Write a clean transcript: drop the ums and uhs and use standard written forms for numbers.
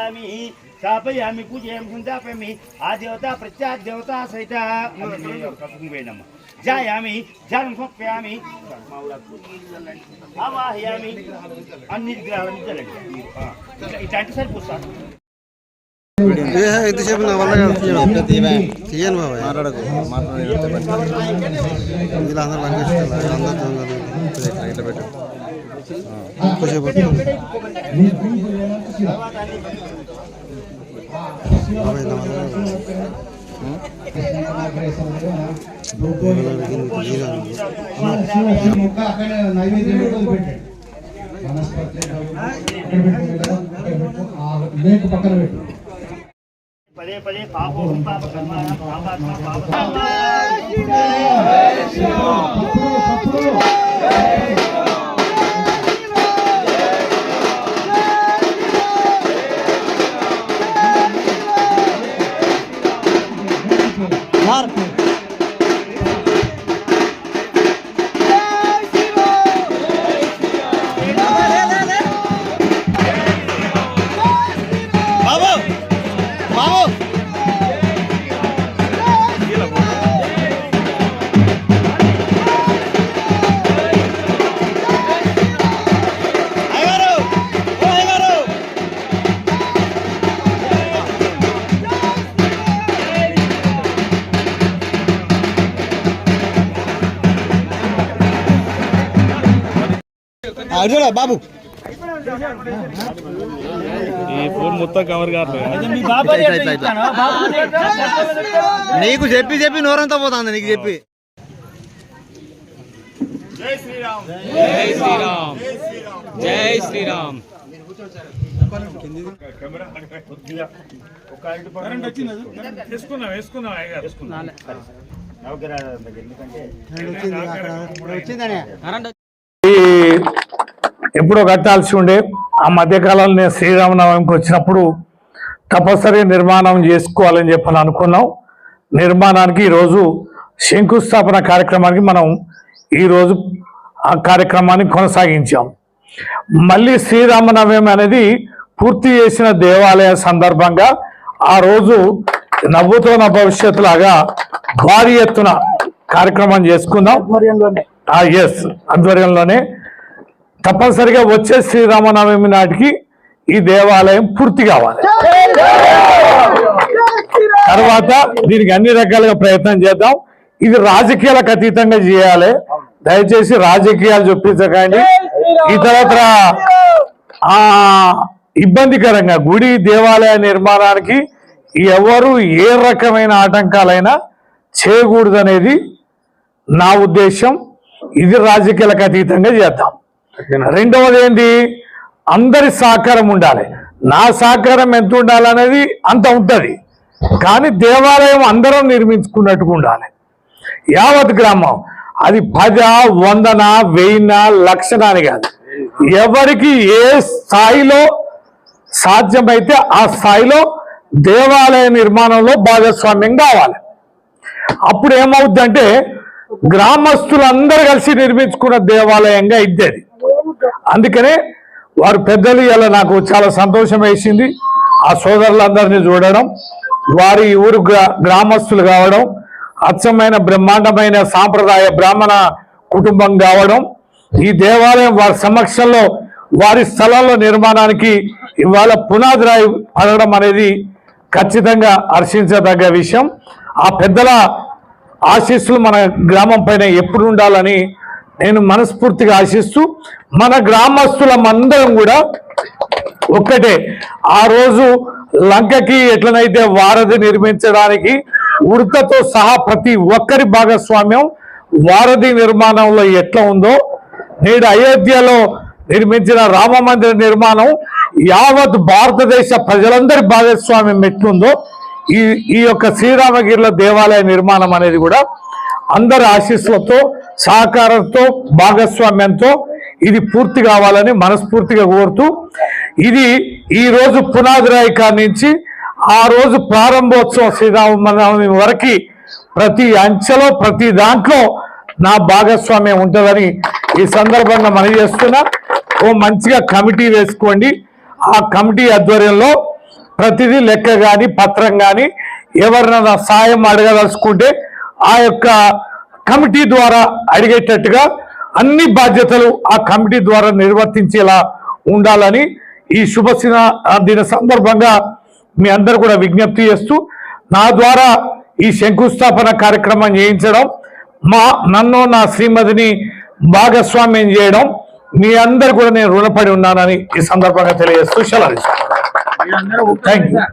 स्थापयामि स्थापयामि पूजयामि संस्थापयामि आदेवता प्रत्यादेवता सहित जायामि ध्यानं समर्पयामि आवाहयामि अन्निग्रहान् चलति इटांటి సరిపోతాను ఎంతసేపు నా వల్ల తీయను బాబా మాట్లాడకు వీళ్ళందరూ ఇట్లా పెట్టు ఎక్కువసేపు पदे पदे पापो पाप कर्माणां पापात्मा पाप బాబు మొత్తం కవర్ కాదు నీకు చెప్పి చెప్పి నోరంతా పోతుంది నీకు చెప్పి जय श्री राम జై శ్రీరామ్ జై శ్రీరామ్ కరెంట్ వచ్చింది వేసుకున్నాం ఎప్పుడో కట్టాల్సి ఉండే ఆ మధ్యకాలంలో నేను శ్రీరామనవమికి వచ్చినప్పుడు తపస్సరి నిర్మాణం చేసుకోవాలని చెప్పని అనుకున్నాం. నిర్మాణానికి ఈరోజు శంకుస్థాపన కార్యక్రమానికి మనం ఈరోజు ఆ కార్యక్రమాన్ని కొనసాగించాం. మళ్ళీ శ్రీరామనవమి అనేది పూర్తి చేసిన దేవాలయ సందర్భంగా ఆ రోజు నవ్వుతోన్న భవిష్యత్తు లాగా భారీ ఎత్తున కార్యక్రమం చేసుకుందాం. ఆధ్వర్యంలోనే తప్పనిసరిగా వచ్చే శ్రీరామనవమి నాటికి ఈ దేవాలయం పూర్తి కావాలి. తర్వాత దీనికి అన్ని రకాలుగా ప్రయత్నం చేద్దాం. ఇది రాజకీయాలకు అతీతంగా చేయాలి. దయచేసి రాజకీయాలు చూపించకండి. ఇతరత్ర ఇబ్బందికరంగా గుడి దేవాలయ నిర్మాణానికి ఎవరు ఏ రకమైన ఆటంకాలైనా చేయకూడదనేది నా ఉద్దేశం. ఇది రాజకీయాలకు అతీతంగా చేద్దాం. రెండవది ఏంటి, అందరి సహకారం ఉండాలి. నా సహకారం ఎంత ఉండాలనేది అంత ఉంటుంది, కానీ దేవాలయం అందరం నిర్మించుకున్నట్టుగా ఉండాలి. యావత్ గ్రామం అది 10, 100, 1000, 1,00,000 అని కాదు. ఎవరికి ఏ స్థాయిలో సాధ్యమైతే ఆ స్థాయిలో దేవాలయ నిర్మాణంలో భాగస్వామ్యం కావాలి. అప్పుడు ఏమవుద్దంటే గ్రామస్తులందరూ కలిసి నిర్మించుకున్న దేవాలయంగా ఇద్దేది. అందుకనే వారు పెద్దలు ఇలా నాకు చాలా సంతోషం వేసింది. ఆ సోదరులందరినీ చూడడం, వారి ఊరు గ్రామస్తులు కావడం, అచ్చమైన బ్రహ్మాండమైన సాంప్రదాయ బ్రాహ్మణ కుటుంబం కావడం, ఈ దేవాలయం వారి సమక్షంలో వారి స్థలంలో నిర్మాణానికి ఇవాళ పునాది రాయి పడడం అనేది ఖచ్చితంగా హర్షించదగ్గ విషయం. ఆ పెద్దల ఆశీస్సులు మన గ్రామం పైన ఎప్పుడు ఉండాలని నేను మనస్ఫూర్తిగా ఆశిస్తూ, మన గ్రామస్తులమందరం కూడా ఒక్కటే. ఆ రోజు లంకకి ఎట్లనైతే వారధి నిర్మించడానికి ఉడతతో సహా ప్రతి ఒక్కరి భాగస్వామ్యం వారధి నిర్మాణంలో ఎట్లా ఉందో, నేడు అయోధ్యలో నిర్మించిన రామ మందిర నిర్మాణం యావత్ భారతదేశ ప్రజలందరి భాగస్వామ్యం ఎట్లుందో, ఈ యొక్క శ్రీరామగిరిలో దేవాలయ నిర్మాణం అనేది కూడా అందరి ఆశీస్సులతో సహకారంతో భాగస్వామ్యంతో ఇది పూర్తి కావాలని మనస్ఫూర్తిగా కోరుతూ, ఇది ఈ రోజు పునాది రాయి కాడి నుంచి ఆ రోజు ప్రారంభోత్సవం శ్రీరామనవమి వరకు ప్రతి అంచెలో ప్రతి దాంట్లో నా భాగస్వామ్యం ఉంటుందని ఈ సందర్భంగా మనవి చేస్తున్నా. ఓ మంచిగా కమిటీ వేసుకోండి. ఆ కమిటీ ఆధ్వర్యంలో ప్రతిదీ లెక్క కానీ పత్రం కానీ ఎవరినైనా సాయం అడగదలుచుకుంటే ఆ యొక్క కమిటీ ద్వారా అడిగేటట్టుగా అన్ని బాధ్యతలు ఆ కమిటీ ద్వారా నిర్వర్తించేలా ఉండాలని ఈ దిన సందర్భంగా మీ అందరు కూడా విజ్ఞప్తి చేస్తూ నా ద్వారా ఈ శంకుస్థాపన కార్యక్రమం చేయించడం నన్ను నా శ్రీమతిని భాగస్వామ్యం చేయడం మీ అందరు కూడా నేను రుణపడి ఉన్నానని ఈ సందర్భంగా తెలియజేస్తూ సెలవు. Thank you.